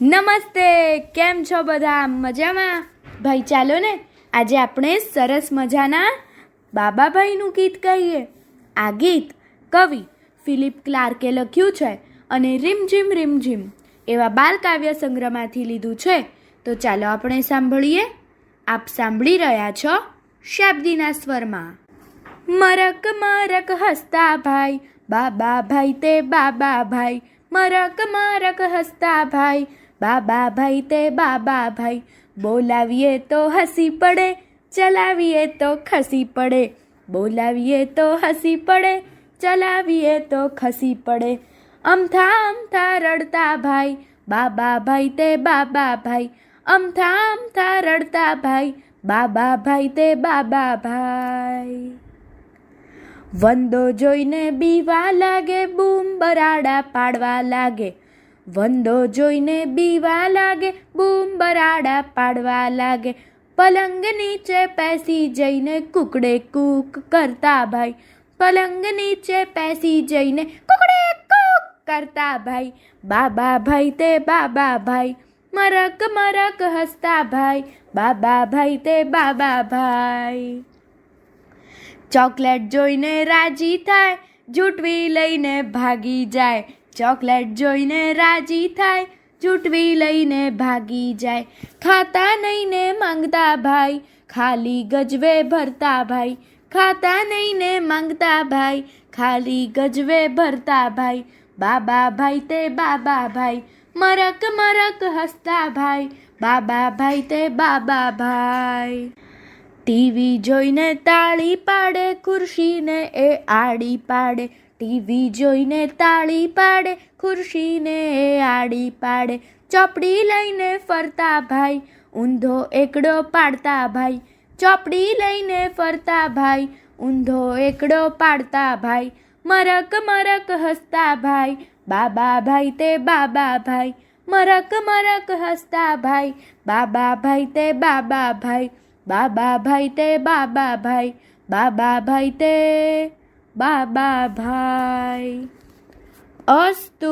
નમસ્તે, કેમ છો બધા? મજામાં? ભાઈ ચાલો ને આજે આપણે સરસ મજાના બાબાભાઈનું ગીત ગાઈએ. આ ગીત કવિ ફિલિપ ક્લાર્કે લખ્યું છે અને રીમઝીમ રીમઝીમ એવા બાલકાવ્ય સંગ્રહમાંથી લીધું છે. તો ચાલો આપણે સાંભળીએ. આપ સાંભળી રહ્યા છો શાબ્દીના સ્વરમાં. મરક મરક હસતા ભાઈ, બાબાભાઈ તે બાબાભાઈ, મરક મરક હસતા ભાઈ, બાબાભાઈ તે બાબાભાઈ, બોલાવીએ તો હસી પડે, ચલાવીએ તો ખસી પડે, બોલાવીએ તો હસી પડે, ચલાવીએ તો ખસી પડે. અમથા અમથા રડતા ભાઈ, બાબાભાઈ તે બાબાભાઈ, અમથા અમથા રડતા ભાઈ, બાબાભાઈ તે બાબાભાઈ. વંદો જોઈને બીવા લાગે, બૂમ બરાડા પાડવા લાગે, વંદો જોઈને બીવા લાગે, બૂમ બરાડા પાડવા લાગે, પલંગ નીચે પેસી જઈને કુકડે કૂક કરતા ભાઈ, પલંગ નીચે પેસી જઈને કુકડે કૂક કરતા ભાઈ, બાબાભાઈ તે બાબાભાઈ, મરક મરક હસતા ભાઈ, બાબાભાઈ તે બાબાભાઈ. ચોકલેટ જોઈને રાજી થાય, જૂટવી લઈને ભાગી જાય, ચોકલેટ જોઈને રાજી થાય, જૂટવી લઈને ભાગી જાય. ખાતા નહીં ને માંગતા ભાઈ, ખાલી ગજવે ભરતા ભાઈ, ખાતા નહીં ને માંગતા ભાઈ, ખાલી ગજવે ભરતા ભાઈ, બાબાભાઈ તે બાબાભાઈ, મરક મરક હસતા ભાઈ, બાબાભાઈ તે બાબાભાઈ. ટીવી જોઈને તાળી પાડે, ખુરશીને એ આડી પાડે, ટીવી જોઈને તાળી પાડે, ખુરશીને એ આડી પાડે, ચોપડી લઈને ફરતા ભાઈ, ઊંધો એકડો પાડતા ભાઈ, ચોપડી લઈને ફરતા ભાઈ, ઊંધો એકડો પાડતા ભાઈ, મરક મરક હસતા ભાઈ, બાબાભાઈ તે બાબાભાઈ, મરક મરક હસતા ભાઈ, બાબાભાઈ તે બાબાભાઈ, બાબાભાઈ તે બાબાભાઈ, બાબાભાઈ તે બાબાભાઈ. અસ્તુ.